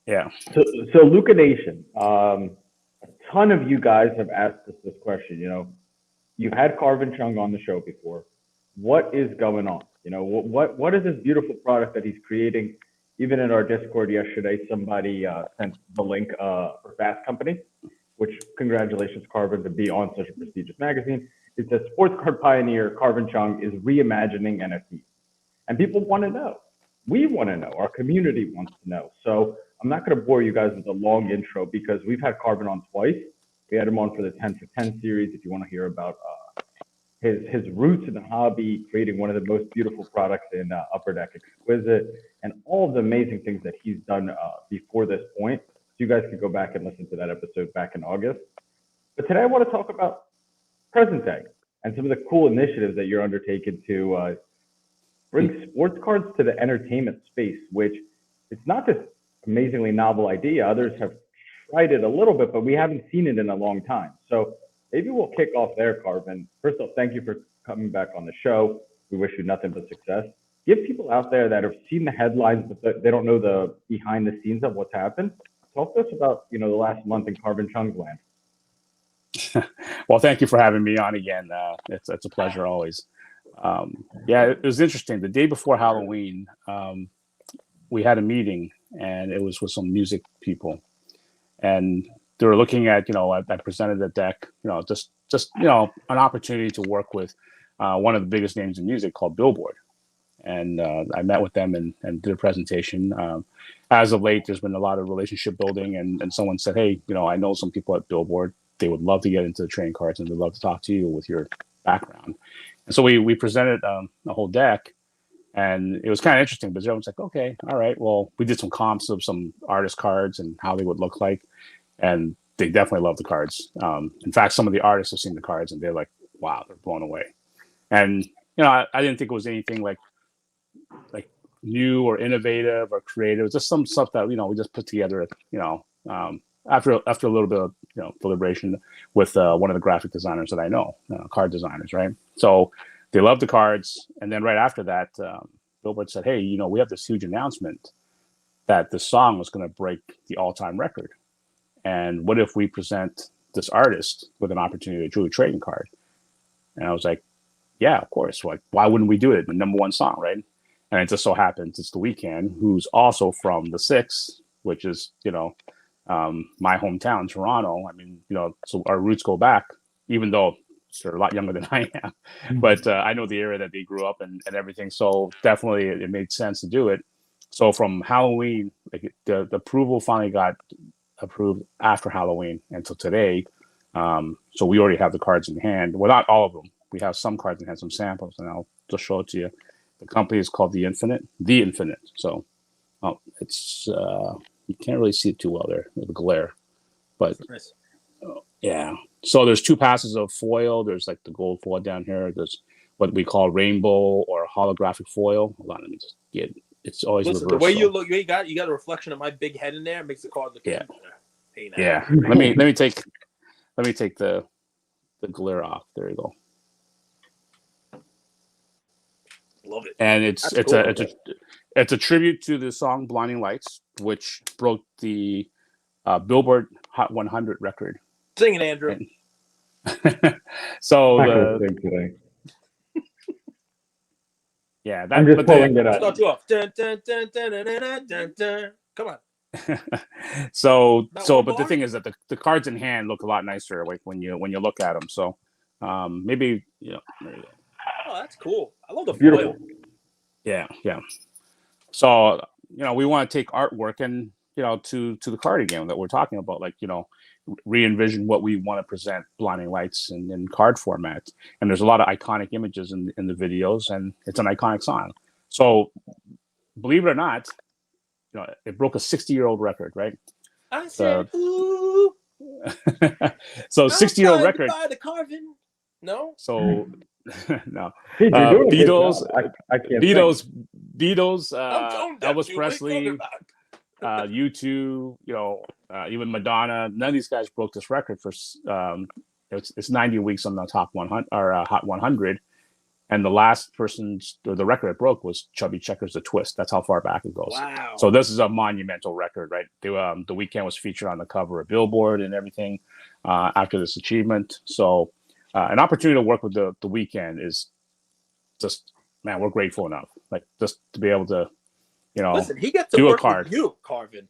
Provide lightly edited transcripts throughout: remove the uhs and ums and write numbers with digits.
Yeah. So LukaNation, a ton of you guys have asked us this question. You've had Karvin Chung on the show before. What is going on? What is this beautiful product that he's creating? Even in our Discord yesterday, somebody sent the link for Fast Company, which congratulations, Karvin, to be on such a prestigious magazine. It says sports card pioneer Karvin Chung is reimagining NFTs. And people want to know. We want to know. Our community wants to know. So I'm not going to bore you guys with a long intro because we've had Karvin on twice. We had him on for the 10 for 10 series. If you want to hear about his roots in the hobby, creating one of the most beautiful products in Upper Deck Exquisite, and all of the amazing things that he's done before this point. So you guys can go back and listen to that episode back in August. But today I want to talk about present day and some of the cool initiatives that you're undertaking to bring sports cards to the entertainment space, which it's not this amazingly novel idea. Others have tried it a little bit, but we haven't seen it in a long time. So maybe we'll kick off there, Karvin. First off, thank you for coming back on the show. We wish you nothing but success. Give people out there that have seen the headlines, but they don't know the behind the scenes of what's happened. Talk to us about the last month in Karvin Chung's land. Well, thank you for having me on again. It's a pleasure always. Yeah, it was interesting. The day before Halloween, we had a meeting, and it was with some music people, and they were looking at, I presented a deck, just an opportunity to work with one of the biggest names in music called Billboard, and I met with them and did a presentation. As of late, there's been a lot of relationship building, and someone said, hey, I know some people at Billboard. They would love to get into the trading cards, and they'd love to talk to you with your background. And so we presented a whole deck, and it was kind of interesting because everyone's like, okay, all right, well, we did some comps of some artist cards and how they would look like, and they definitely love the cards. In fact, some of the artists have seen the cards, and they're like, wow, they're blown away. And I didn't think it was anything like new or innovative or creative. Just some stuff that we just put together. After a little bit of deliberation with one of the graphic designers that I know, card designers, right? So they loved the cards, and then right after that, Billboard said, "Hey, we have this huge announcement that this song was going to break the all-time record, and what if we present this artist with an opportunity to do a trading card?" And I was like, "Yeah, of course. Like, why wouldn't we do it? The number one song, right?" And it just so happens it's the Weeknd, who's also from the Six, which is my hometown, Toronto. I mean, so our roots go back, even though they're a lot younger than I am. But I know the area that they grew up in and everything. So definitely it made sense to do it. So from Halloween, the approval finally got approved after Halloween until today. So we already have the cards in hand. Well, not all of them. We have some cards in hand, some samples, and I'll just show it to you. The company is called The Infinite. So it's you can't really see it too well there with the glare, but nice. Yeah. So there's two passes of foil. There's like the gold foil down here. There's what we call rainbow or holographic foil. Hold on, let me just get. It's always listen. Reversal. The way you look, you got a reflection of my big head in there. It makes the card look better. Hey, yeah. let me take the glare off. There you go. Love it. And it's a tribute to the song "Blinding Lights," which broke the Billboard Hot 100 record. Sing it, Andrew. So yeah, I'm just pulling it up. Start you off. Dun, dun, dun, dun, dun, dun, dun, dun. Come on. But the thing is that the cards in hand look a lot nicer, like when you look at them. So maybe there you go. Oh, that's cool. I love the beautiful foil. Yeah. So we want to take artwork and to the card again that we're talking about, like re-envision what we want to present Blinding Lights in card format. And there's a lot of iconic images in the videos, and it's an iconic song. So believe it or not, it broke a 60-year-old record, right? I said, ooh. So 60-year-old record. By the Karvin. No. So no. Hey, Beatles. I can't Beatles. Elvis Presley. U2. Even Madonna. None of these guys broke this record for. It's 90 weeks on the top 100 or Hot 100, And the last person's or the record it broke was Chubby Checkers The Twist. That's how far back it goes. Wow. So this is a monumental record, right? The Weeknd was featured on the cover of Billboard and everything after this achievement. So an opportunity to work with the Weeknd is just, man, we're grateful enough. Like just to be able to, Listen, he gets to do a work card. with you, Karvin.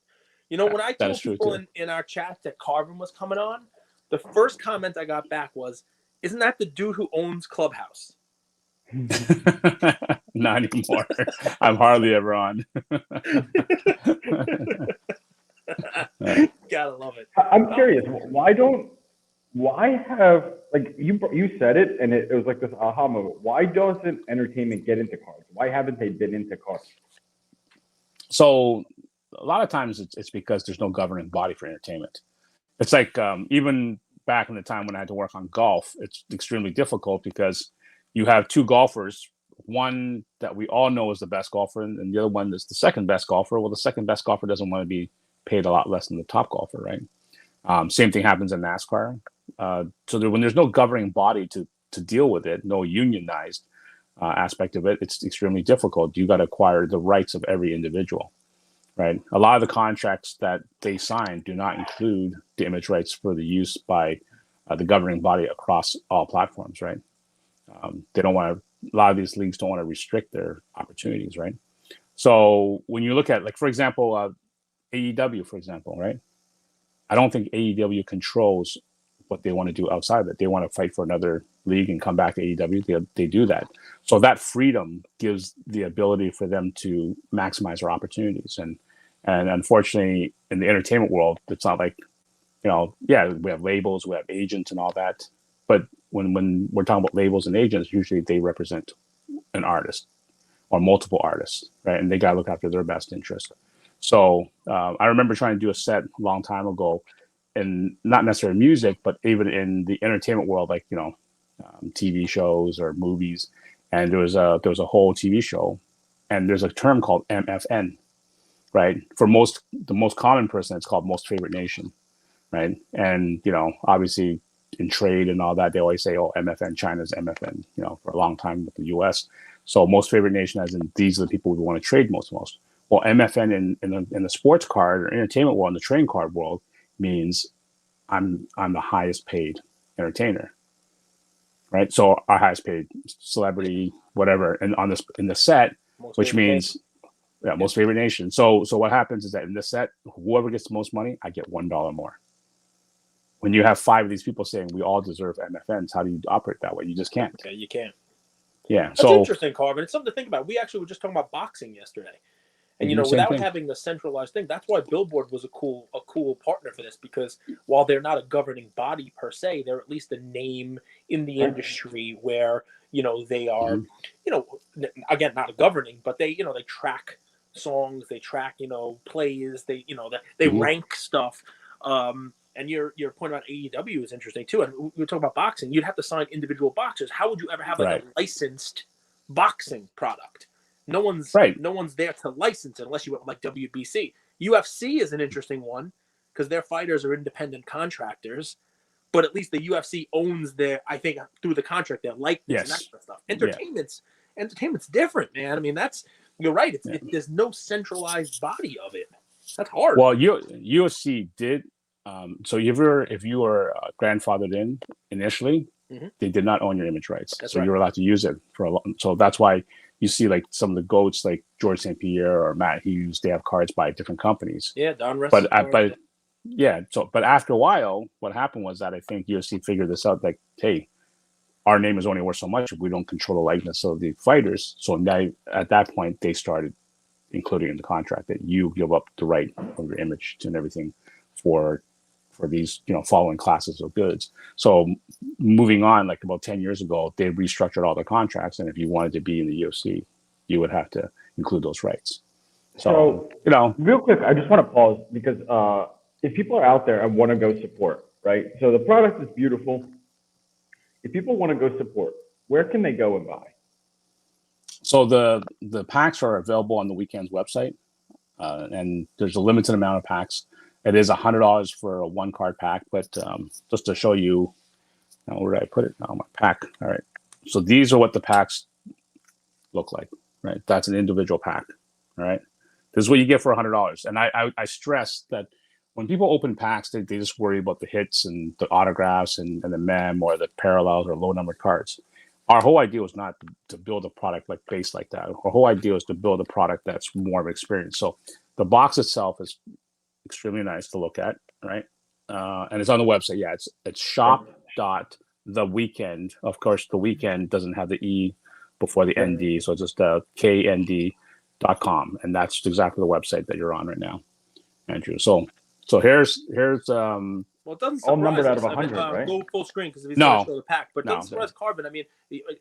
When I That told is true, people too. in our chat that Karvin was coming on, the first comment I got back was, "Isn't that the dude who owns Clubhouse?" Not anymore. I'm hardly ever on. Gotta love it. I'm curious, why have, like, you said it and it was like this aha moment. Why doesn't entertainment get into cards? Why haven't they been into cards? So a lot of times it's because there's no governing body for entertainment. It's like even back in the time when I had to work on golf, it's extremely difficult because you have two golfers, one that we all know is the best golfer and the other one is the second best golfer. Well, the second best golfer doesn't want to be paid a lot less than the top golfer, right? Same thing happens in NASCAR. When there's no governing body to deal with it, no unionized aspect of it, it's extremely difficult. You got to acquire the rights of every individual, right? A lot of the contracts that they sign do not include the image rights for the use by the governing body across all platforms, right? They don't want to. A lot of these leagues don't want to restrict their opportunities, right? So when you look at, like, for example, AEW, for example, right? I don't think AEW controls what they want to do outside of it. They want to fight for another league and come back to AEW. They do that. So that freedom gives the ability for them to maximize their opportunities. And unfortunately, in the entertainment world, it's not like, yeah, we have labels, we have agents and all that. But when we're talking about labels and agents, usually they represent an artist or multiple artists, right? And they got to look after their best interest. So I remember trying to do a set a long time ago, and not necessarily music, but even in the entertainment world, like TV shows or movies. And there was a whole TV show, and there's a term called MFN, right? For the most common person, it's called Most Favorite Nation, right? And obviously in trade and all that, they always say, "Oh, MFN, China's MFN," for a long time with the U.S. So Most Favorite Nation, as in these are the people we want to trade most. Well, MFN in the sports card or entertainment world, in the trading card world, means I'm the highest paid entertainer, right? So our highest paid celebrity, whatever, and in the set, which means Most Favorite Nation. So what happens is that in this set, whoever gets the most money, I get $1 more. When you have 5 of these people saying we all deserve MFNs, how do you operate that way? You just can't. Okay, you can't. Yeah. That's interesting, Karvin. It's something to think about. We actually were just talking about boxing yesterday. And without having the centralized thing, that's why Billboard was a cool partner for this, because while they're not a governing body per se, they're at least a name in the industry where they are, again, not a governing, but they track songs, they track plays, they rank stuff. And your point about AEW is interesting too. And we were talking about boxing. You'd have to sign individual boxers. How would you ever have a licensed boxing product? No one's there to license it unless you went like WBC. UFC is an interesting one because their fighters are independent contractors, but at least the UFC owns I think through the contract, their likeness and that kind of stuff. Entertainment's different, man. I mean, you're right. There's no centralized body of it. That's hard. Well, UFC did. So if you were grandfathered in initially, they did not own your image rights. That's so right. You were allowed to use it for a long. So that's why you see like some of the GOATs like George St. Pierre or Matt Hughes, they have cards by different companies. Yeah, Don Russ. But after a while, what happened was that I think UFC figured this out, like, hey, our name is only worth so much if we don't control the likeness of the fighters. So now at that point, they started including in the contract that you give up the right of your image and everything for these, following classes of goods. So moving on, like about 10 years ago, they restructured all their contracts. And if you wanted to be in the UFC, you would have to include those rights. So real quick, I just want to pause because if people are out there and want to go support, right? So the product is beautiful. If people want to go support, where can they go and buy? So the packs are available on the Weeknd's website. And there's a limited amount of packs. It is $100 for a 1-card pack, but just to show you, where did I put it? Oh, my pack. All right. So these are what the packs look like, right? That's an individual pack, all right? This is what you get for $100. And I stress that when people open packs, they just worry about the hits and the autographs and the mem or the parallels or low numbered cards. Our whole idea was not to build a product like base like that. Our whole idea is to build a product that's more of an experience. So the box itself is extremely nice to look at, right? And it's on the website. Yeah, it's shop.theweeknd. Of course, the weekend doesn't have the E before the ND, so it's just KND.com, and that's exactly the website that you're on right now, Andrew. So here's Well, it doesn't all surprise numbered out us. of 100, right? Go full screen because if he's No. going to show the pack, but it No. doesn't surprise Karvin. I mean,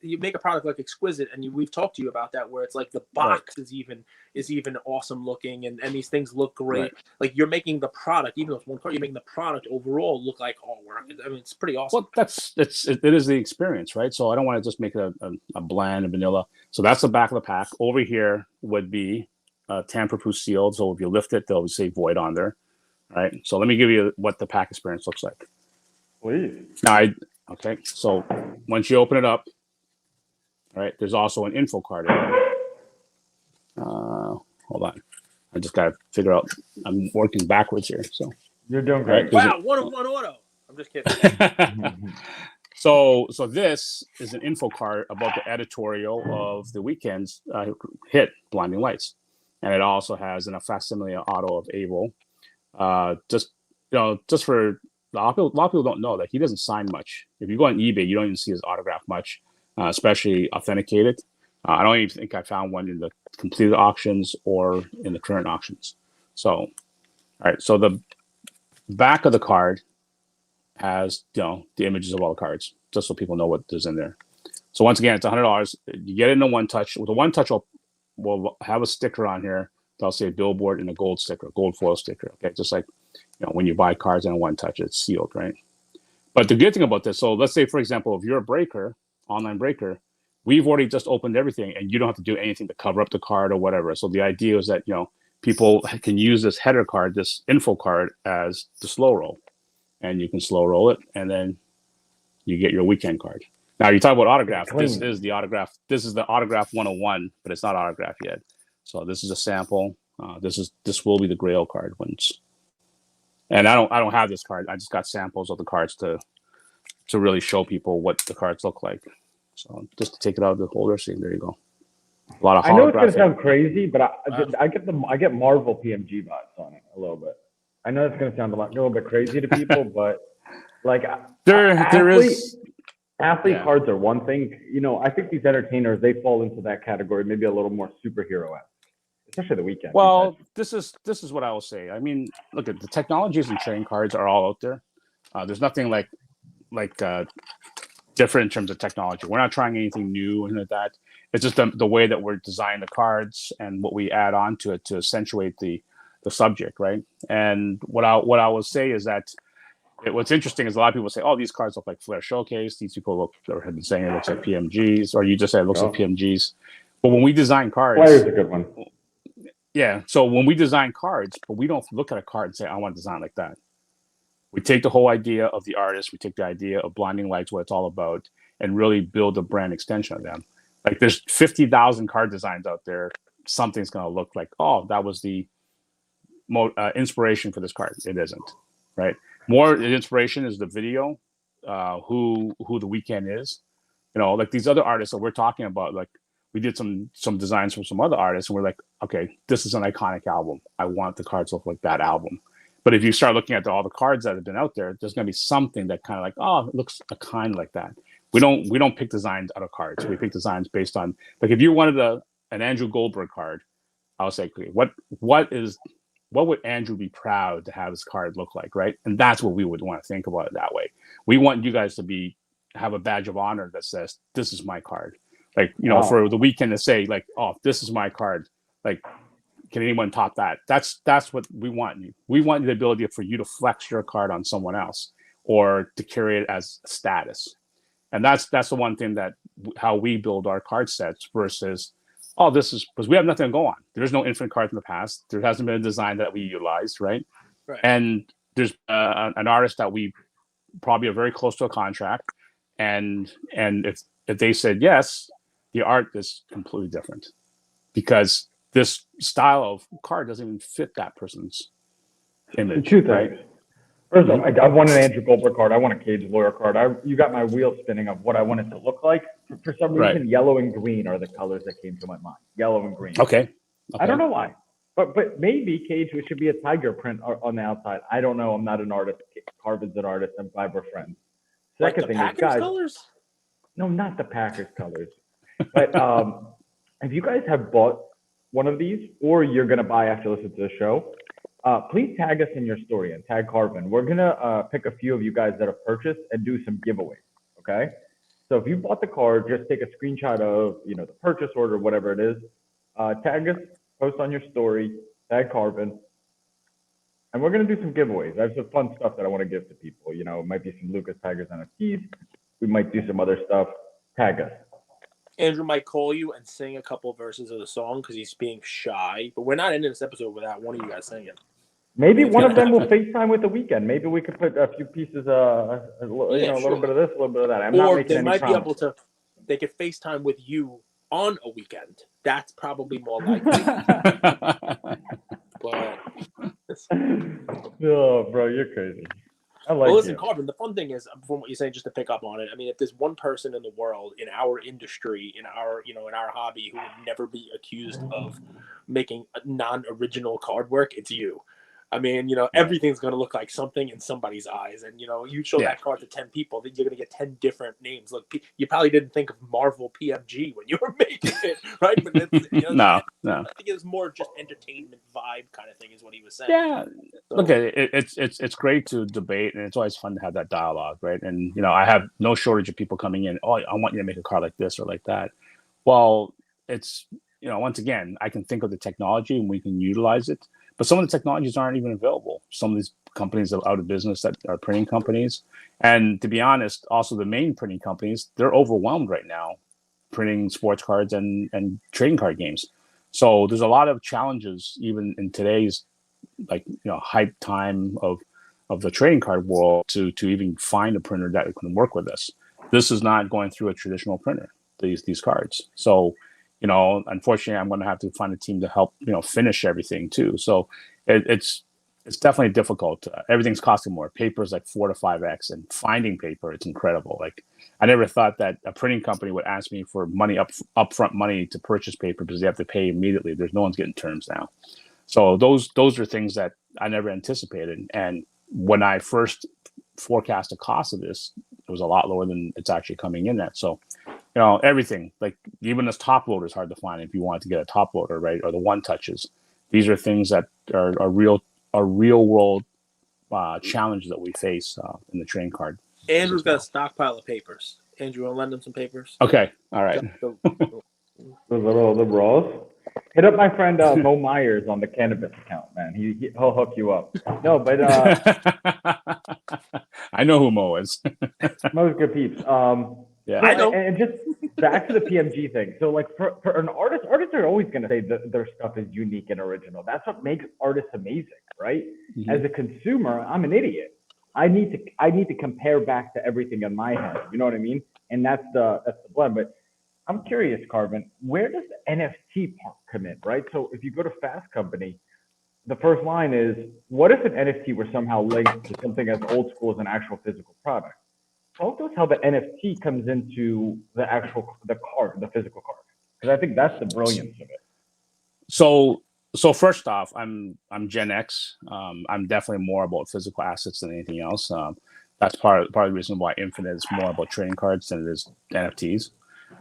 you make a product like Exquisite, and we've talked to you about that, where it's like the box is even awesome looking, and these things look great. Right. Like you're making the product, even though it's one card, you're making the product overall look like artwork. I mean, it's pretty awesome. Well, it is the experience, right? So I don't want to just make it a bland and vanilla. So that's the back of the pack. Over here would be tamper-proof sealed. So if you lift it, they'll say void on there. Right. So let me give you what the pack experience looks like. Please. Now, okay. So once you open it up, right, there's also an info card in there. Hold on. I just got to figure out. I'm working backwards here. So You're doing great. Right. Wow, one of one auto. I'm just kidding. So this is an info card about the editorial of the Weeknd's hit Blinding Lights, and it also has a facsimile auto of Abel. Just for a lot of people don't know that he doesn't sign much. If you go on eBay, you don't even see his autograph much, especially authenticated. I don't even think I found one in the completed auctions or in the current auctions. So, all right. So the back of the card has the images of all the cards, just so people know what there's in there. So once again, it's $100. You get it in a one touch. With a one touch, we'll have a sticker on here. They'll say Billboard and a gold sticker, gold foil sticker. Okay, just like when you buy cards in a one touch, it's sealed, right? But the good thing about this, so let's say for example, if you're a breaker, online breaker, we've already just opened everything, and you don't have to do anything to cover up the card or whatever. So the idea is that people can use this header card, this info card, as the slow roll, and you can slow roll it, and then you get your Weeknd card. Now you talk about autograph. This is the autograph. This is the autograph 101, but it's not autograph yet. So this is a sample. This will be the Grail card once. And I don't have this card. I just got samples of the cards to really show people what the cards look like. So just to take it out of the holder, see, there you go. A lot of. I know it's gonna sound crazy, but I get Marvel PMG vibes on it a little bit. I know it's gonna sound a little bit crazy to people, but like there is. Athlete cards are one thing. I think these entertainers, they fall into that category, maybe a little more superhero-esque, especially the Weeknd. Well, this is what I will say. I mean, look at the technologies and trading cards are all out there. There's nothing like different in terms of technology. We're not trying anything new and like that. It's just the way that we're designing the cards and what we add on to it to accentuate the subject, right? And what I will say is that what's interesting is a lot of people say, "Oh, these cards look like Flair Showcase." These people have been saying it looks like PMGs, or you just say it looks like PMGs. But when we design cards, Flair's a good one. Yeah. So when we design cards, but we don't look at a card and say, "I want to design like that." We take the whole idea of the artist, we take the idea of Blinding Lights, what it's all about, and really build a brand extension of them. Like there's 50,000 card designs out there. Something's going to look like, oh, that was the inspiration for this card. It isn't, right? More inspiration is the video, who the Weeknd is. Like these other artists that we're talking about, like we did some designs from some other artists, and we're like, okay, this is an iconic album. I want the cards to look like that album. But if you start looking at all the cards that have been out there, there's going to be something that kind of like, oh, it looks kind of like that. We don't pick designs out of cards. We pick designs based on, like, if you wanted an Andrew Goldberg card, I would say, okay, what would Andrew be proud to have his card look like, right? And that's what we would want to think about it that way. We want you guys to have a badge of honor that says, this is my card. Like, for the Weeknd to say, like, oh, this is my card. Like, can anyone top that? That's what we want. We want the ability for you to flex your card on someone else or to carry it as a status. And that's the one thing that how we build our card sets versus, oh, this is because we have nothing to go on. There's no Infinte cards in the past. There hasn't been a design that we utilized, right? And there's an artist that we probably are very close to a contract, and if if they said yes, the art is completely different because this style of card doesn't even fit that person's image. Two things. Right? First off, I want an Andrew Goldberg card. I want a Cage Lawyer card. You got my wheel spinning of what I want it to look like. For some reason, yellow and green are the colors that came to my mind. Yellow and green. Okay. I don't know why. But maybe Cage should be a tiger print on the outside. I don't know. I'm not an artist. Karvin's an artist. I'm glad we're friends. Second thing is, guys. Colors? No, not the Packers colors. But if you guys have bought one of these, or you're gonna buy after listening to the show, please tag us in your story and tag Karvin. We're gonna pick a few of you guys that have purchased and do some giveaways. Okay. So if you bought the card, just take a screenshot of the purchase order, whatever it is. Tag us, post on your story, tag Karvin, and we're gonna do some giveaways. I have some fun stuff that I want to give to people. It might be some Lucas Tigers NFTs. We might do some other stuff. Tag us. Andrew might call you and sing a couple of verses of the song because he's being shy. But we're not ending this episode without one of you guys singing. Maybe one of them will FaceTime with the Weeknd. Maybe we could put a few pieces, a little bit of this, a little bit of that. I'm not making any promises. They could FaceTime with you on a weekend. That's probably more likely. But oh, bro, you're crazy. I like listen, Karvin, the fun thing is, from what you're saying, just to pick up on it, I mean, if there's one person in the world, in our industry, in our hobby, who would never be accused of making non-original card work, it's you. I mean, everything's going to look like something in somebody's eyes. And, you show that card to 10 people, then you're going to get 10 different names. Look, you probably didn't think of Marvel PMG when you were making it, right? But no. I think it's more just entertainment vibe kind of thing is what he was saying. Yeah. So, look, it's great to debate, and it's always fun to have that dialogue, right? And, I have no shortage of people coming in, oh, I want you to make a card like this or like that. Well, it's, once again, I can think of the technology and we can utilize it. But some of the technologies aren't even available. Some of these companies are out of business that are printing companies. And to be honest, also the main printing companies, they're overwhelmed right now printing sports cards and trading card games. So there's a lot of challenges even in today's hype time of the trading card world to even find a printer that can work with this. This is not going through a traditional printer, these cards. So unfortunately, I'm going to have to find a team to help, finish everything too. So it's definitely difficult. Everything's costing more. Paper is like 4 to 5x, and finding paper, it's incredible. Like I never thought that a printing company would ask me for money upfront money to purchase paper because they have to pay immediately. There's no one's getting terms now. So those are things that I never anticipated. And when I first forecast the cost of this, it was a lot lower than it's actually coming in at. So everything, like even this top loader is hard to find if you want to get a top loader, right? Or the one touches. These are things that are real world challenges that we face in the trading card. Andrew's got a stockpile of papers. Andrew, want to lend him some papers? Okay, all right. The raws. Hit up my friend Mo Myers on the cannabis account, man. He'll hook you up. No, but I know who Mo is. Mo's good peeps. Yeah, I know. And just back to the PMG thing. So, like for an artist, artists are always going to say that their stuff is unique and original. That's what makes artists amazing, right? Mm-hmm. As a consumer, I'm an idiot. I need to compare back to everything in my head. You know what I mean? And that's the blend. But I'm curious, Karvin, where does the NFT part come in, right? So if you go to Fast Company, the first line is, what if an NFT were somehow linked to something as old school as an actual physical product? Talk to us how the NFT comes into the card, the physical card, because I think that's the brilliance of it. So first off, I'm Gen X. I'm definitely more about physical assets than anything else. That's part of the reason why Infinte is more about trading cards than it is NFTs.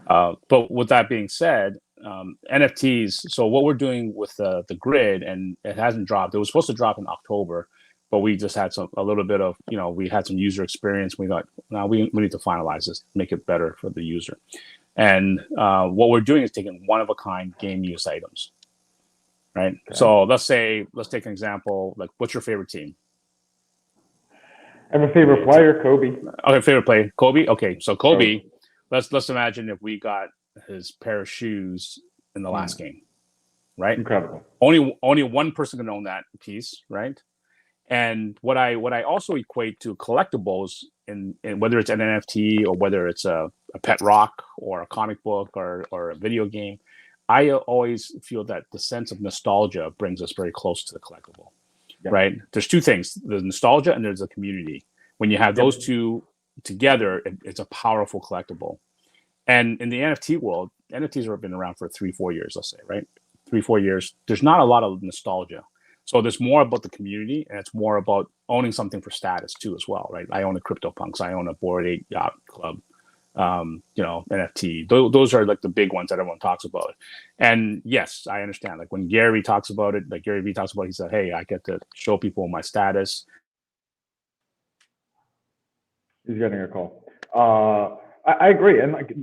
But with that being said, NFTs. So what we're doing with the grid, and it hasn't dropped. It was supposed to drop in October, but we just had a little bit of, we had some user experience. We thought, now we need to finalize this, make it better for the user. And what we're doing is taking one-of-a-kind game use items, right? Okay. So let's take an example. Like, what's your favorite team? I have a favorite player, Kobe. Okay, favorite player, Kobe. Okay, so Kobe. Let's imagine if we got his pair of shoes in the last game, right? Incredible. Only one person can own that piece, right? And what I also equate to collectibles, in whether it's an NFT or whether it's a pet rock or a comic book or a video game, I always feel that the sense of nostalgia brings us very close to the collectible. Yep. Right? There's two things: there's nostalgia and there's a community. When you have those two together, it's a powerful collectible. And in the NFT world, NFTs have been around for 3-4 years, let's say, right? 3-4 years. There's not a lot of nostalgia. So there's more about the community, and it's more about owning something for status too, as well, right? I own a CryptoPunks, I own a Bored Ape Yacht Club, NFT. Those are like the big ones that everyone talks about. And yes, I understand. Like when Gary talks about it, like Gary Vee talks about it, he said, "Hey, I get to show people my status." He's getting a call. I agree, and like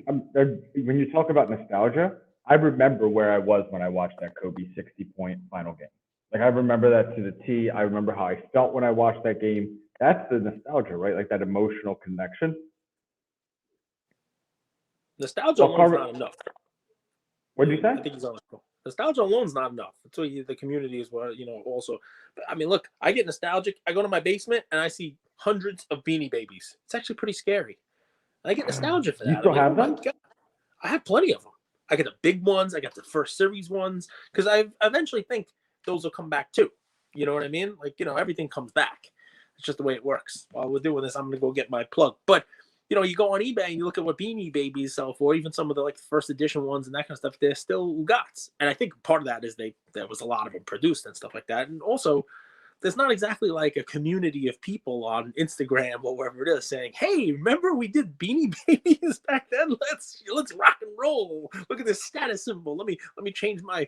when you talk about nostalgia, I remember where I was when I watched that Kobe 60-point final game. Like I remember that to the T. I remember how I felt when I watched that game. That's the nostalgia, right? Like that emotional connection. Nostalgia alone is not enough. What did you say? I think he's on the call. Nostalgia alone is not enough. That's what the community is. What also. But I mean, look, I get nostalgic. I go to my basement and I see hundreds of Beanie Babies. It's actually pretty scary. I get nostalgia for that. You still have them? I have plenty of them. I get the big ones. I got the first series ones because I eventually think those will come back too. You know what I mean? Like, everything comes back. It's just the way it works. While we're doing this, I'm going to go get my plug. But, you go on eBay and you look at what Beanie Babies sell for, even some of the like first edition ones and that kind of stuff, they're still Ugats. And I think part of that is there was a lot of them produced and stuff like that. And also, there's not exactly like a community of people on Instagram or wherever it is saying, "Hey, remember we did Beanie Babies back then? Let's rock and roll. Look at this status symbol. Let me change my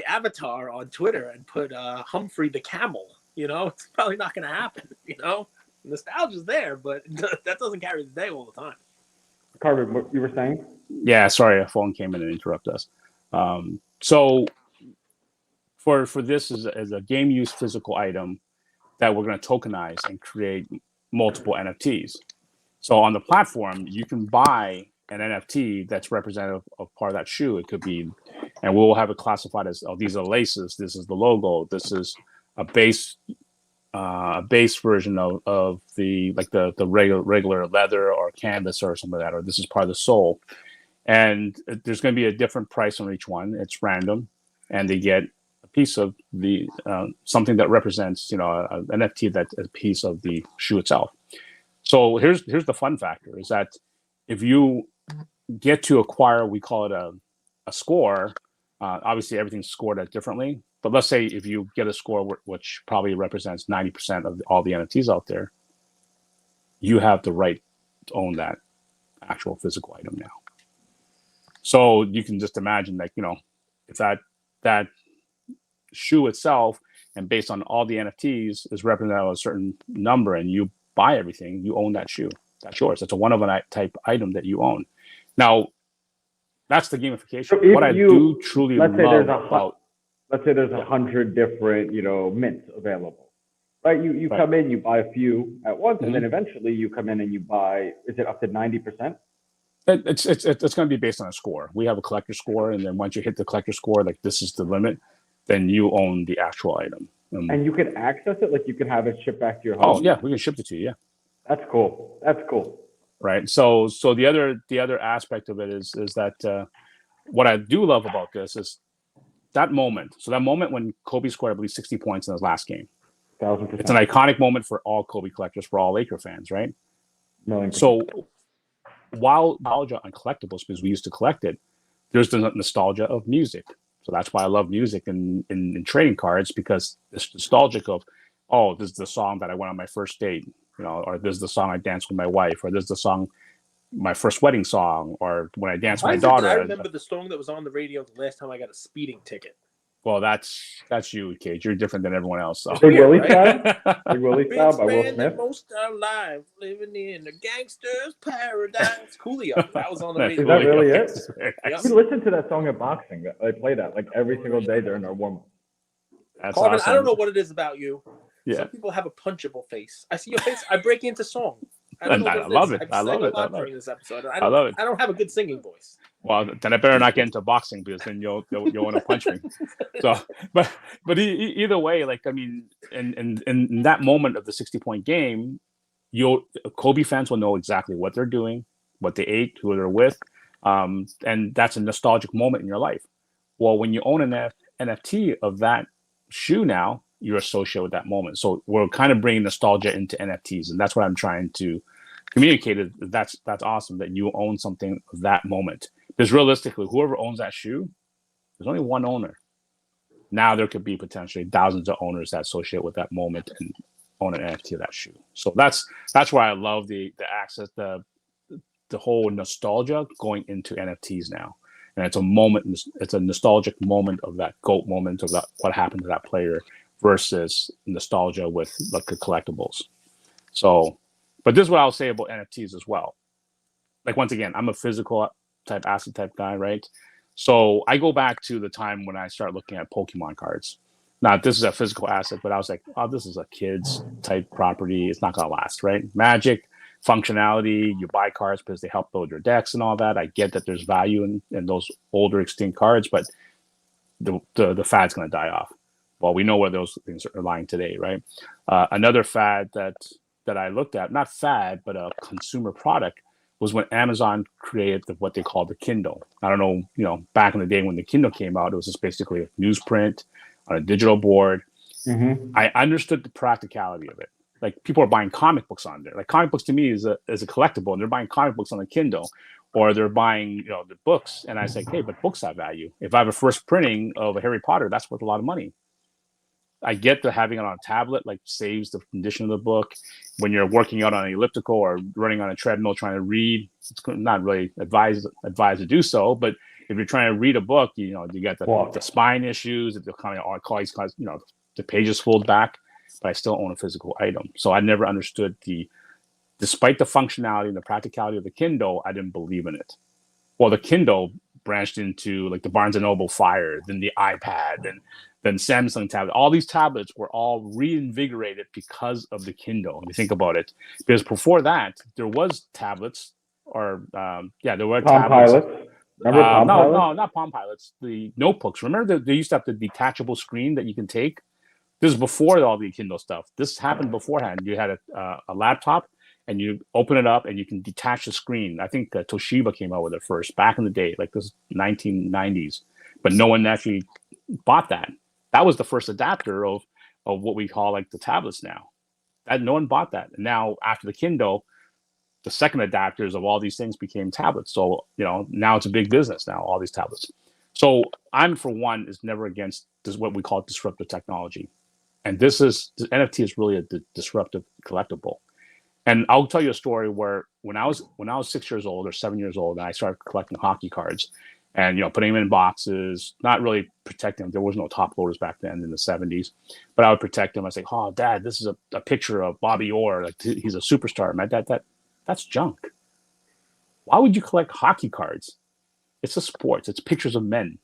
avatar on Twitter and put Humphrey the camel." It's probably not going to happen. Nostalgia's there, but that doesn't carry the day all the time. Karvin, what you were saying? Yeah, sorry, a phone came in and interrupted us. So for this as a game use physical item that we're going to tokenize and create multiple NFTs. So on the platform, you can buy an NFT that's representative of part of that shoe. It could be, and we'll have it classified as, oh, these are laces, this is the logo, this is a base version of the regular leather or canvas or something like that, or this is part of the sole. And there's going to be a different price on each one. It's random, and they get a piece of the something that represents, an NFT that's a piece of the shoe itself. So here's the fun factor is that if you get to acquire, we call it a score. Obviously, everything's scored at differently. But let's say if you get a score which probably represents 90% of all the NFTs out there, you have the right to own that actual physical item now. So you can just imagine, like, if that shoe itself, and based on all the NFTs, is represented a certain number, and you buy everything, you own that shoe. That's yours. It's a one-of-a-type item that you own. Now, that's the gamification. So what I do truly love about... Let's say there's 100 different, mints available, right? You come in, you buy a few at once, and then eventually you come in and you buy, is it up to 90%? It's going to be based on a score. We have a collector score, and then once you hit the collector score, like this is the limit, then you own the actual item. And you can access it, like you can have it shipped back to your home. Oh yeah, we can ship it to you. Yeah, that's cool. That's cool. Right. So the other aspect of it is that what I do love about this is that moment. So that moment when Kobe scored, I believe, 60 points in his last game. 1,000%. It's an iconic moment for all Kobe collectors, for all Laker fans, right? 1,000,000%. So while nostalgia on collectibles, because we used to collect it, there's the nostalgia of music. So that's why I love music in trading cards, because it's nostalgic of, oh, this is the song that I went on my first date, or this is the song I danced with my wife, or this is the song, my first wedding song, or when I danced with my daughter. I remember the song that was on the radio the last time I got a speeding ticket. Well, that's you, Cage. You're different than everyone else. So. Big Willie style? Big Willie style by Will Smith? Most alive, living in a gangster's paradise. Coolio. That was on the radio. Is that really it? Yep. We listened to that song at boxing. They play that like every single day during our warm-up. That's Karvin, awesome. I don't know what it is about you. Yeah. Some people have a punchable face. I see your face. I break into song. I love it. I love it. During this episode. I love it. I don't have a good singing voice. Well, then I better not get into boxing because then you'll want to punch me. So, but either way, like I mean, in that moment of the 60-point game, Kobe fans will know exactly what they're doing, what they ate, who they're with, and that's a nostalgic moment in your life. Well, when you own an NFT of that shoe now, you're associated with that moment. So we're kind of bringing nostalgia into NFTs, and that's what I'm trying to communicate. That's awesome that you own something of that moment. Because realistically, whoever owns that shoe, there's only one owner. Now there could be potentially thousands of owners that associate with that moment and own an NFT of that shoe. So that's why I love the access, the whole nostalgia going into NFTs now. And it's a moment, it's a nostalgic moment of that GOAT moment of that what happened to that player versus nostalgia with like the collectibles. So, but this is what I'll say about NFTs as well. Like once again, I'm a physical type asset type guy, right? So I go back to the time when I started looking at Pokemon cards. Now this is a physical asset, but I was like, oh, this is a kid's type property. It's not gonna last, right? Magic, functionality, you buy cards because they help build your decks and all that. I get that there's value in those older extinct cards, but the fad's gonna die off. Well, we know where those things are lying today, right? Another fad that I looked at, not fad, but a consumer product, was when Amazon created what they call the Kindle. I don't know, back in the day when the Kindle came out, it was just basically a newsprint on a digital board. Mm-hmm. I understood the practicality of it. Like people are buying comic books on there. Like comic books to me is a collectible, and they're buying comic books on the Kindle, or they're buying the books. And I say, hey, but books have value. If I have a first printing of a Harry Potter, that's worth a lot of money. I get that having it on a tablet like saves the condition of the book. When you're working out on an elliptical or running on a treadmill trying to read, it's not really advised to do so. But if you're trying to read a book, you get the spine issues, the kind of cause the pages fold back. But I still own a physical item, so I never understood despite the functionality and the practicality of the Kindle, I didn't believe in it. Well, the Kindle branched into like the Barnes and Noble Fire, then the iPad, and then Samsung tablet. All these tablets were all reinvigorated because of the Kindle. If you think about it, because before that there was tablets, or there were Palm tablets. Pilots. Remember Palm Pilots? No, not Palm Pilots. The notebooks. Remember they used to have the detachable screen that you can take. This is before all the Kindle stuff. This happened beforehand. You had a laptop, and you open it up, and you can detach the screen. I think Toshiba came out with it first back in the day, like this 1990s. But no one actually bought that. That was the first adapter of what we call like the tablets now. That no one bought that. And now after the Kindle, the second adapters of all these things became tablets. So now it's a big business now, all these tablets. So I'm, for one, is never against this, what we call disruptive technology. And this NFT is really a disruptive collectible. And I'll tell you a story where when I was 6 years old or 7 years old, and I started collecting hockey cards, and putting them in boxes, not really protecting them. There was no top loaders back then in the 70s, but I would protect them. I say, "Oh, Dad, this is a picture of Bobby Orr. Like he's a superstar." My dad, that's junk. Why would you collect hockey cards? It's a sport. It's pictures of men.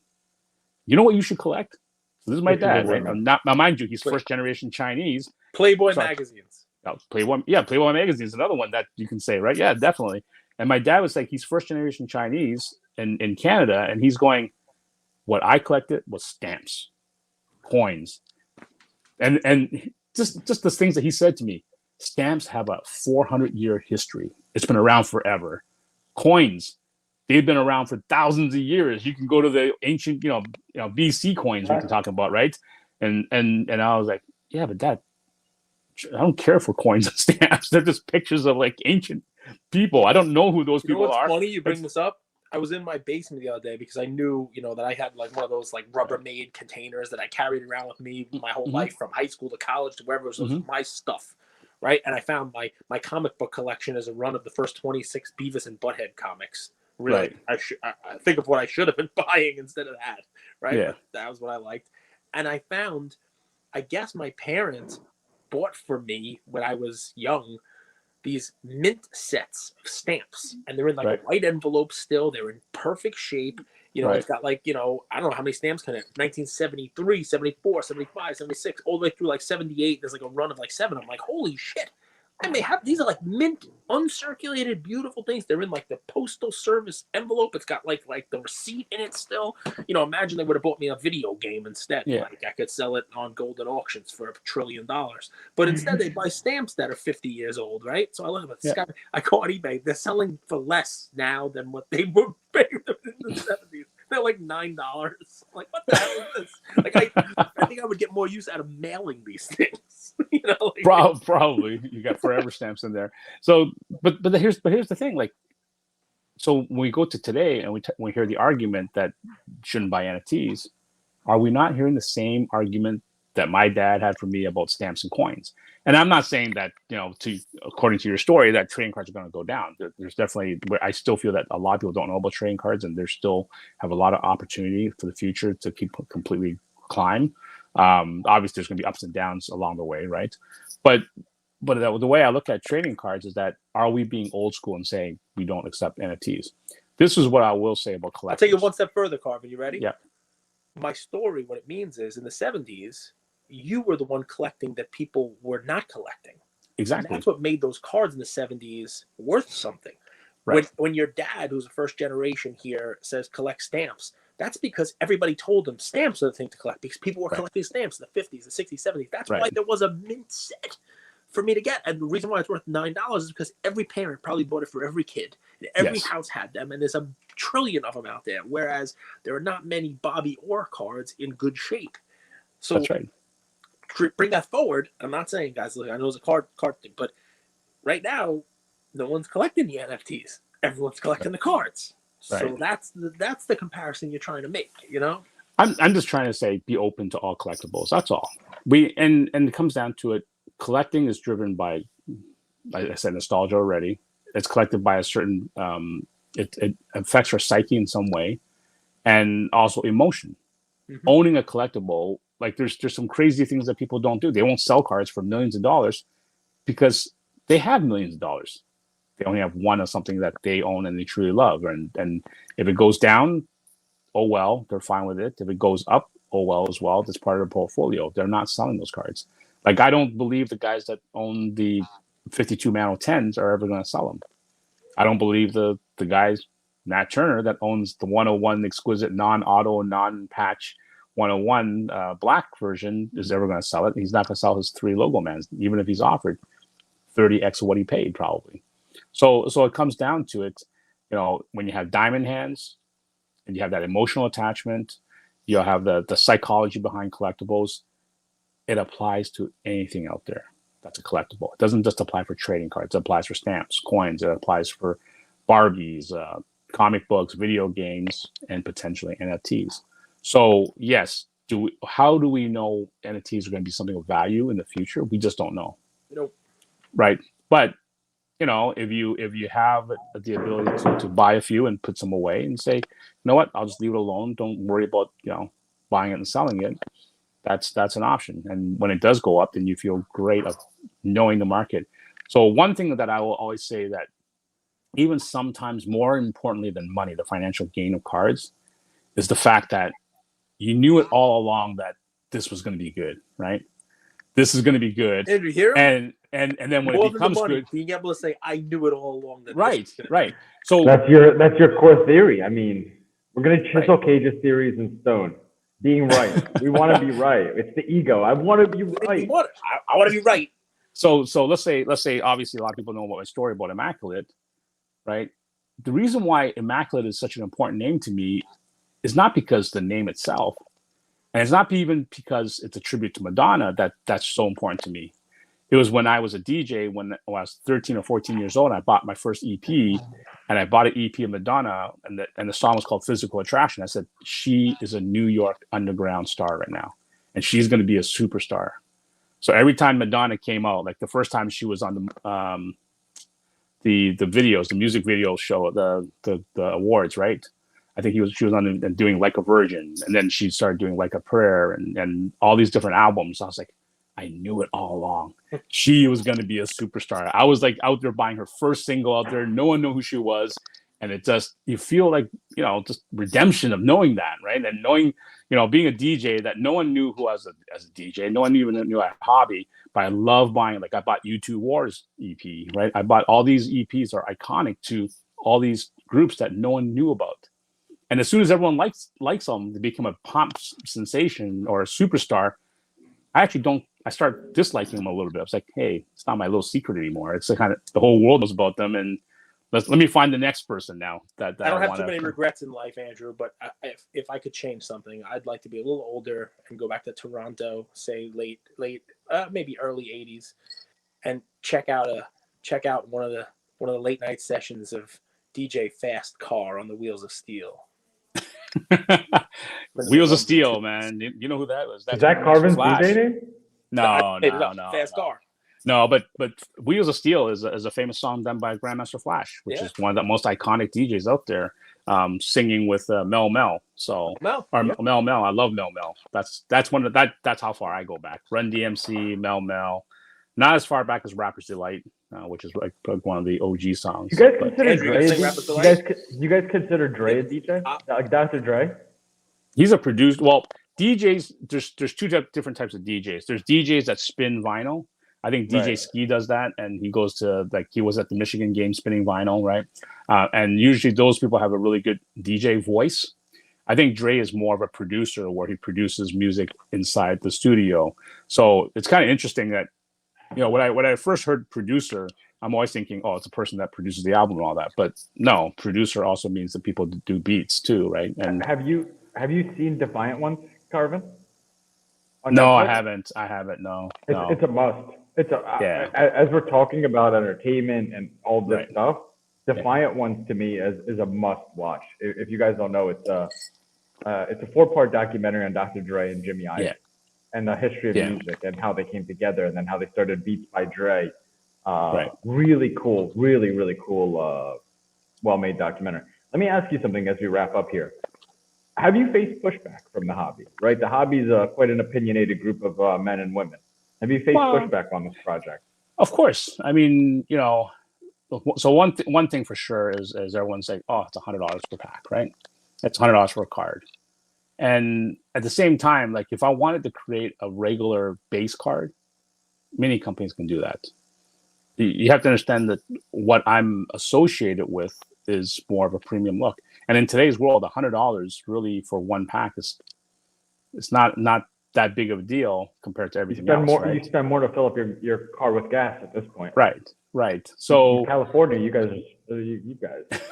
You know what you should collect? So this is my dad, right? Now, mind you, he's first generation Chinese. Playboy magazines. Playboy magazine is another one that you can say, right? Yeah, definitely. And my dad was like, he's first generation Chinese in Canada, and he's going, what I collected was stamps, coins, and just the things that he said to me. Stamps have a 400-year history. It's been around forever. Coins, they've been around for thousands of years. You can go to the ancient, BC coins we can talk about, right? And I was like, yeah, but Dad, I don't care for coins and stamps. They're just pictures of like ancient people. I don't know who those people are. Funny you bring this up. I was in my basement the other day because I knew, that I had like one of those like Rubbermaid containers that I carried around with me my whole life, from high school to college to wherever. So it was my stuff, right? And I found my comic book collection as a run of the first 26 Beavis and Butthead comics. Really, right. I think of what I should have been buying instead of that, right? Yeah. But that was what I liked. And I found, I guess my parents bought for me when I was young these mint sets of stamps, and they're in like a white envelope still. They're in perfect shape. It's got like, I don't know how many stamps can it, 1973, 74, 75, 76, all the way through like 78. There's like a run of like 7. I'm like, holy shit. And they have these are like mint, uncirculated, beautiful things. They're in like the postal service envelope. It's got like the receipt in it still. Imagine they would have bought me a video game instead. Yeah. Like I could sell it on golden auctions for $1 trillion. But instead they buy stamps that are 50 years old, right? So I look at this guy. I go on eBay. They're selling for less now than what they were paying them in the 70s. They're like $9. Like, what the hell is this? Like, I think I would get more use out of mailing these things. Probably you got forever stamps in there. So, but here's the thing. Like, so when we go to today and we hear the argument that shouldn't buy NFTs, are we not hearing the same argument that my dad had for me about stamps and coins? And I'm not saying that, according to your story, that trading cards are going to go down. There's definitely, I still feel that a lot of people don't know about trading cards, and they still have a lot of opportunity for the future to keep completely climb. Obviously, there's going to be ups and downs along the way, right? But the way I look at trading cards is that, are we being old school and saying we don't accept NFTs? This is what I will say about collectors. I'll take it one step further, Karvin. You ready? Yeah. My story, what it means is, in the 70s, you were the one collecting that people were not collecting. Exactly. And that's what made those cards in the 70s worth something. Right. When your dad, who's a first generation here, says collect stamps, that's because everybody told him stamps are the thing to collect, because people were collecting stamps in the 50s, the 60s, 70s. That's why there was a mint set for me to get. And the reason why it's worth $9 is because every parent probably bought it for every kid. And every house had them, and there's a trillion of them out there, whereas there are not many Bobby Orr cards in good shape. So that's right. Bring that forward. I'm not saying, guys, look, I know it's a card thing, but right now, no one's collecting the NFTs. Everyone's collecting the cards. So that's the comparison you're trying to make, I'm just trying to say, be open to all collectibles. That's all. And it comes down to it. Collecting is driven by, like I said, nostalgia already. It's collected by a certain, it affects our psyche in some way, and also emotion. Mm-hmm. Owning a collectible, like there's some crazy things that people don't do. They won't sell cards for millions of dollars because they have millions of dollars. They only have one of something that they own and they truly love. And if it goes down, oh well, they're fine with it. If it goes up, oh well as well. That's part of their portfolio. They're not selling those cards. Like, I don't believe the guys that own the 52 Mano 10s are ever going to sell them. I don't believe the guys, Nat Turner, that owns the 101 exquisite non-auto, non-patch 101 black version is ever going to sell it. He's not going to sell his 3 logo mans, even if he's offered 30x of what he paid, probably. So it comes down to it, when you have diamond hands and you have that emotional attachment, you'll have the psychology behind collectibles. It applies to anything out there that's a collectible. It doesn't just apply for trading cards. It applies for stamps, coins. It applies for Barbies, comic books, video games, and potentially NFTs. So yes, how do we know NFTs are going to be something of value in the future? We just don't know. Right. But if you have the ability to buy a few and put some away and say, you know what, I'll just leave it alone. Don't worry about buying it and selling it. That's an option. And when it does go up, then you feel great of knowing the market. So one thing that I will always say, that even sometimes more importantly than money, the financial gain of cards, is the fact that you knew it all along that this was going to be good, right? This is going to be good. Did you hear him? And then when more it becomes money, good, being able to say, I knew it all along. That right. So that's your core theory. I mean, we're going to chisel Cage's theories in stone. Being right. We want to be right. It's the ego. I want to be right. I want to be right. So let's say obviously a lot of people know about my story about Immaculate, right? The reason why Immaculate is such an important name to me is not because the name itself, and it's not even because it's a tribute to Madonna that's so important to me. It was when I was a DJ, when I was 13 or 14 years old, I bought my first EP, and I bought an EP of Madonna, and the song was called Physical Attraction. I said, she is a New York underground star right now, and she's going to be a superstar. So every time Madonna came out, like the first time she was on the videos, the music video show, the awards, right? I think she was on and doing Like a Virgin, and then she started doing Like a Prayer and all these different albums. I was like, I knew it all along. She was going to be a superstar. I was like out there buying her first single out there. No one knew who she was. And it just, you feel like, just redemption of knowing that, right? And knowing, being a DJ that no one knew who I was as a DJ, no one even knew I had a hobby, but I love buying, like I bought U2 Wars EP, right? I bought all these EPs are iconic to all these groups that no one knew about. And as soon as everyone likes them, they become a pop sensation or a superstar. I start disliking them a little bit. I was like, hey, it's not my little secret anymore. It's the whole world knows about them, and let me find the next person now. That I don't have too many regrets in life, Andrew. But if I could change something, I'd like to be a little older and go back to Toronto, say late, maybe early '80s, and check out one of the late night sessions of DJ Fast Car on the Wheels of Steel. Wheels of Steel, man. You know who that was? Is that Karvin's DJ name? No. Car. No, but Wheels of Steel is a famous song done by Grandmaster Flash, which is one of the most iconic DJs out there, singing with Mel Mel. So Mel. I love Mel Mel. That's how far I go back. Run DMC, Mel Mel. Not as far back as Rapper's Delight, which is like one of the OG songs. You guys consider Dre? You guys consider Dre a DJ? Like Dr. Dre? He's a producer. Well, DJs. There's two different types of DJs. There's DJs that spin vinyl. I think DJ Ski does that, and he goes to, like, he was at the Michigan game spinning vinyl, right? And usually those people have a really good DJ voice. I think Dre is more of a producer, where he produces music inside the studio. So it's kind of interesting that, when I first heard producer, I'm always thinking, oh, it's a person that produces the album and all that. But no, producer also means that people do beats too, right? And have you seen Defiant Ones, Karvin? No, I haven't. No, it's a must. As we're talking about entertainment and all this stuff, Defiant Ones to me is a must watch. If you guys don't know, it's a 4-part documentary on Dr. Dre and Jimmy Iovine and the history of music and how they came together, and then how they started Beats by Dre. Really cool, really cool, well-made documentary. Let me ask you something as we wrap up here. Have you faced pushback from the hobby? Right, the hobby is quite an opinionated group of men and women. Have you faced pushback on this project? Of course. I mean, so one thing for sure is everyone's like, oh, it's $100 per pack, right? It's $100 for a card. And at the same time, like, if I wanted to create a regular base card, many companies can do that. You have to understand that what I'm associated with is more of a premium look. And in today's world, $100 really for one pack it's not that big of a deal compared to everything else. You spend more to fill up your car with gas at this point. Right. So in California, you guys,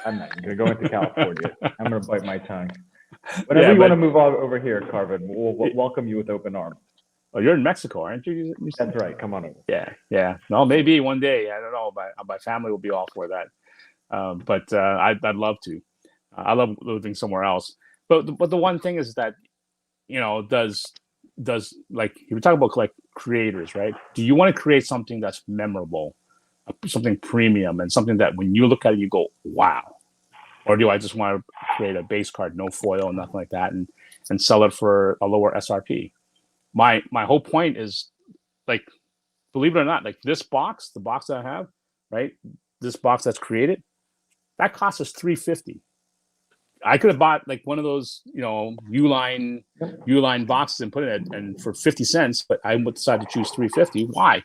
I'm not gonna go into California. I'm gonna bite my tongue. Whenever you want to move over here, Karvin, we'll welcome you with open arms. Oh, you're in Mexico, aren't you? That's right. Come on over. Yeah. No, maybe one day. I don't know. My family will be all for that. But I'd love to. I love living somewhere else. But the one thing is that, does like, if we talk about like creators, right? Do you want to create something that's memorable, something premium, and something that when you look at it, you go, wow? Or do I just want to create a base card, no foil, nothing like that, and sell it for a lower SRP? My whole point is, like, believe it or not, like the box that I have, right? This box that's created, that cost us $350. I could have bought like one of those, Uline boxes and put it in and for 50 cents, but I would decide to choose $350. Why?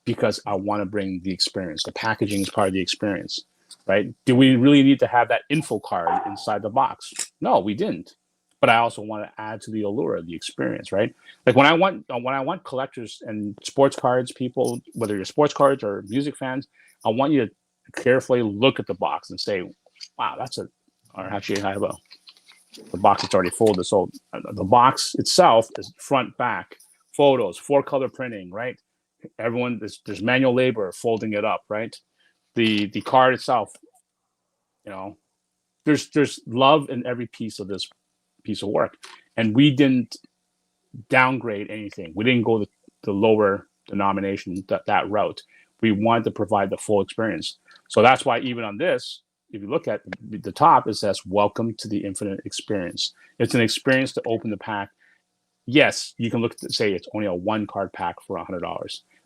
Because I want to bring the experience. The packaging is part of the experience, right? Do we really need to have that info card inside the box? No, we didn't. But I also want to add to the allure of the experience, right? Like when I want collectors and sports cards people, whether you're sports cards or music fans, I want you to carefully look at the box and say, wow, or actually I have the box that's already folded. So the box itself is front, back, photos, 4-color printing, right? There's manual labor folding it up, right? The card itself, there's love in every piece of this piece of work, and we didn't downgrade anything. We didn't go the lower denomination that route. We wanted to provide the full experience. So that's why even on this, if you look at the top, it says "Welcome to the Infinite Experience." It's an experience to open the pack. Yes, you can look to say it's only a 1-card pack for $100,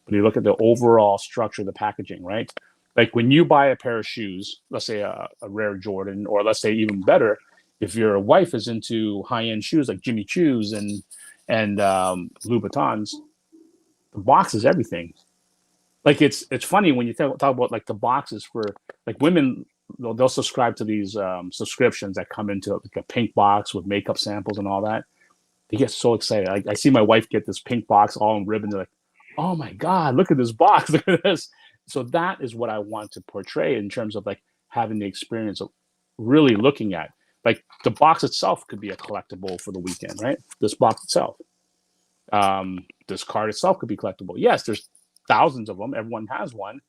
but you look at the overall structure of the packaging, right? Like when you buy a pair of shoes, let's say a rare Jordan, or let's say even better, if your wife is into high-end shoes like Jimmy Choo's and Louboutins, the box is everything. Like it's funny when you talk about like the boxes for like women, they'll subscribe to these subscriptions that come into like a pink box with makeup samples and all that. They get so excited. I see my wife get this pink box all in ribbon. They're like, "Oh my god, look at this box! Look at this!" So that is what I want to portray in terms of like having the experience of really looking at. Like the box itself could be a collectible for the weekend, right? This box itself, this card itself could be collectible. Yes, there's thousands of them. Everyone has one,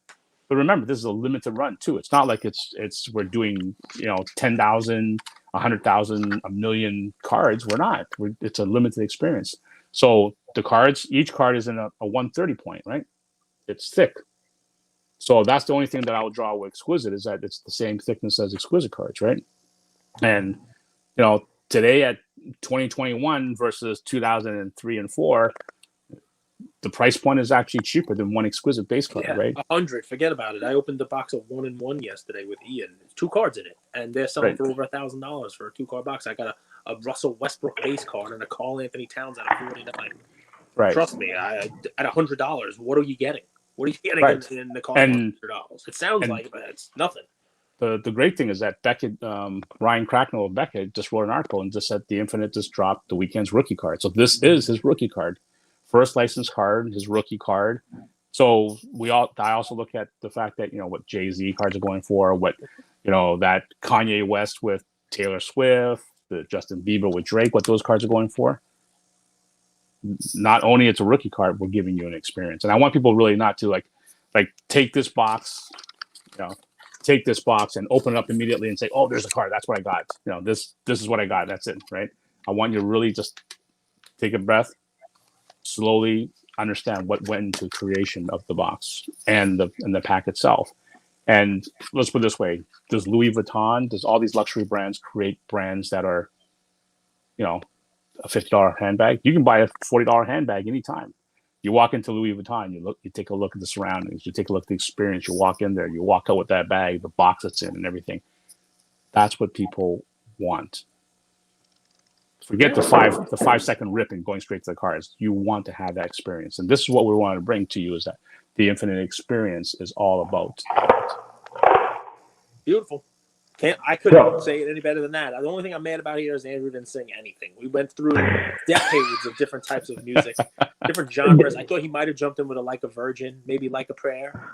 but remember, this is a limited run too. It's not like it's we're doing 10,000, 100,000, a million cards. We're not. It's a limited experience. So the cards, each card is in a 130 point, right? It's thick. So that's the only thing that I would draw with Exquisite is that it's the same thickness as Exquisite cards, right? And today at 2021 versus 2003 and 4, the price point is actually cheaper than one Exquisite base card, right? 100. Forget about it. I opened the box of 1-in-1 yesterday with Ian. There's 2 cards in it, and they're selling for over $1,000 for a 2-card box. I got a Russell Westbrook base card and a Karl Anthony Towns at a 49. Right. Trust me, at $100, what are you getting? What are you getting in the card for $100? It sounds like it, but it's nothing. The great thing is that Beckett, Ryan Cracknell of Beckett just wrote an article and just said the Infinite just dropped the Weeknd's rookie card. So this is his rookie card. First licensed card, his rookie card. So I also look at the fact that what Jay-Z cards are going for, what that Kanye West with Taylor Swift, the Justin Bieber with Drake, what those cards are going for. Not only it's a rookie card, we're giving you an experience, and I want people really not to like take this box, take this box and open it up immediately and say, "Oh, there's a card. That's what I got." This is what I got. That's it, right? I want you to really just take a breath, slowly understand what went into creation of the box and the pack itself. And let's put it this way: does Louis Vuitton, does all these luxury brands create brands that are, a $50 handbag? You can buy a $40 handbag anytime. You walk into Louis Vuitton, you take a look at the surroundings, you take a look at the experience, you walk in there, you walk out with that bag, the box it's in and everything. That's what people want. Forget the 5-second rip and going straight to the cards. You want to have that experience. And this is what we want to bring to you, is that the Infinite experience is all about. Beautiful. I couldn't say it any better than that. The only thing I'm mad about here is Andrew didn't sing anything. We went through decades of different types of music, different genres. I thought he might have jumped in with a Like a Virgin, maybe Like a Prayer.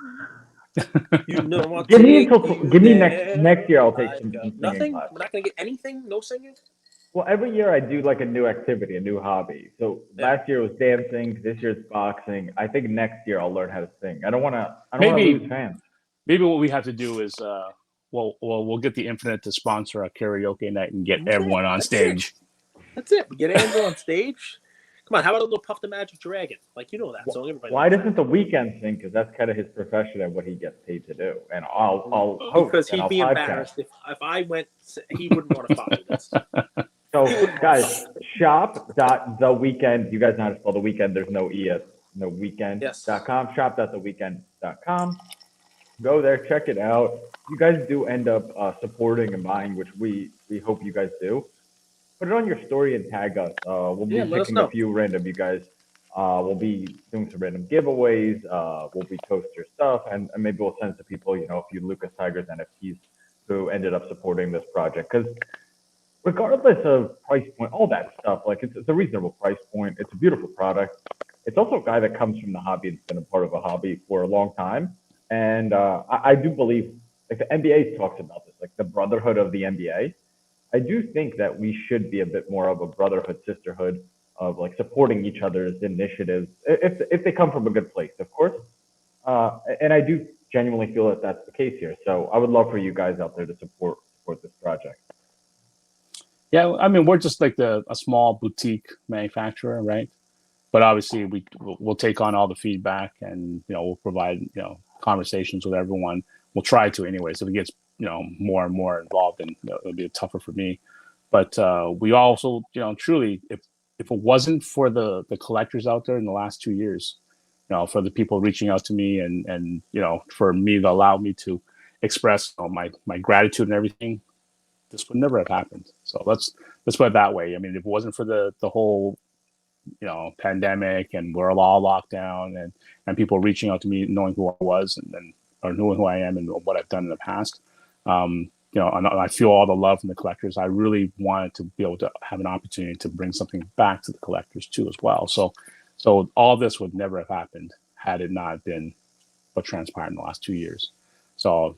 Give me next year. I'll take some nothing. We're not gonna get anything. No singing. Well, every year I do like a new activity, a new hobby. So last year was dancing. This year's boxing. I think next year I'll learn how to sing. I don't want to lose fans. Maybe what we have to do is. We'll get the Infinite to sponsor a karaoke night and get everyone on stage. That's it. We get Andrew on stage. Come on, how about a little Puff the Magic Dragon? Like, that song. Everybody why doesn't the Weeknd sing? Because that's kind of his profession and what he gets paid to do. And I'll host. Because he'd be embarrassed if I went. He wouldn't want to follow this. So, guys, shop.theweeknd. You guys know how to spell the Weeknd. There's no E at no weekend.com. Yes. Shop.theweeknd.com. Go there, check it out. You guys do end up supporting and buying, which we hope you guys do. Put it on your story and tag us. We'll be picking a few random. You guys, we'll be doing some random giveaways. We'll be post your stuff, and maybe we'll send it to people. A few Lucas Tigers NFTs who ended up supporting this project. Because regardless of price point, all that stuff, like it's a reasonable price point. It's a beautiful product. It's also a guy that comes from the hobby and has been a part of a hobby for a long time. And I do believe, like the NBA talks about this, like the brotherhood of the NBA. I do think that we should be a bit more of a brotherhood, sisterhood of like supporting each other's initiatives if they come from a good place, of course. And I do genuinely feel that that's the case here. So I would love for you guys out there to support this project. Yeah, I mean, we're just like a small boutique manufacturer, right? But obviously, we'll take on all the feedback, and we'll provide conversations with everyone. We'll try to anyway. So if it gets more and more involved, then it'll be tougher for me. But we also truly, if it wasn't for the collectors out there in the last 2 years, for the people reaching out to me and for me to allow me to express my gratitude and everything, this would never have happened. So let's put it that way. I mean, if it wasn't for the whole pandemic and we're all locked down and people reaching out to me knowing who I was or knowing who I am and what I've done in the past, and I feel all the love from the collectors. I really wanted to be able to have an opportunity to bring something back to the collectors too as well. So all this would never have happened had it not been what transpired in the last 2 years. So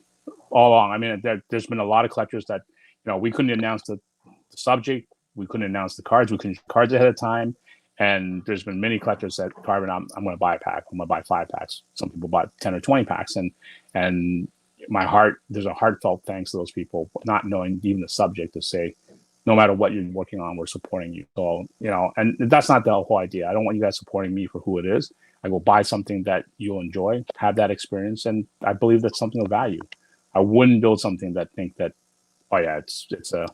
all along, I mean, there's been a lot of collectors that we couldn't announce the subject, we couldn't announce the cards, we couldn't cards ahead of time. And there's been many collectors that Karvin, I'm going to buy a pack. I'm going to buy 5 packs. Some people bought 10 or 20 packs, and my heart, there's a heartfelt thanks to those people, not knowing even the subject, to say, no matter what you're working on, we're supporting you. So and that's not the whole idea. I don't want you guys supporting me for who it is. I will buy something that you'll enjoy, have that experience, and I believe that's something of value. I wouldn't build something that think that, oh yeah, it's a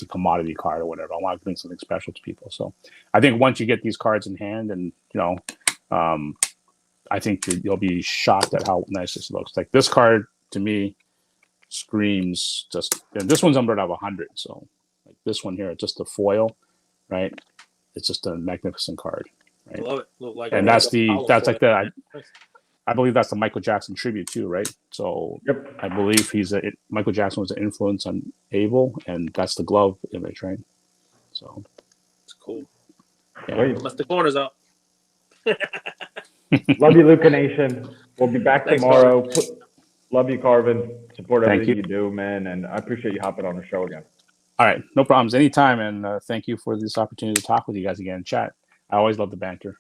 commodity card or whatever. I want to bring something special to people. So I think once you get these cards in hand, and I think you'll be shocked at how nice this looks. Like, this card to me screams and this one's numbered out of 100. So like this one here, just the foil, right? It's just a magnificent card. Right? I love it. Like, and that's I believe that's the Michael Jackson tribute too, right? So Yep. I believe Michael Jackson was an influence on Abel, and that's the glove image, right? So it's cool. Yeah. Must the corners up. Love you, LukaNation. We'll be back tomorrow. Love you, Karvin. Support everything you do, man. And I appreciate you hopping on the show again. All right. No problems. Anytime. And thank you for this opportunity to talk with you guys again and chat. I always love the banter.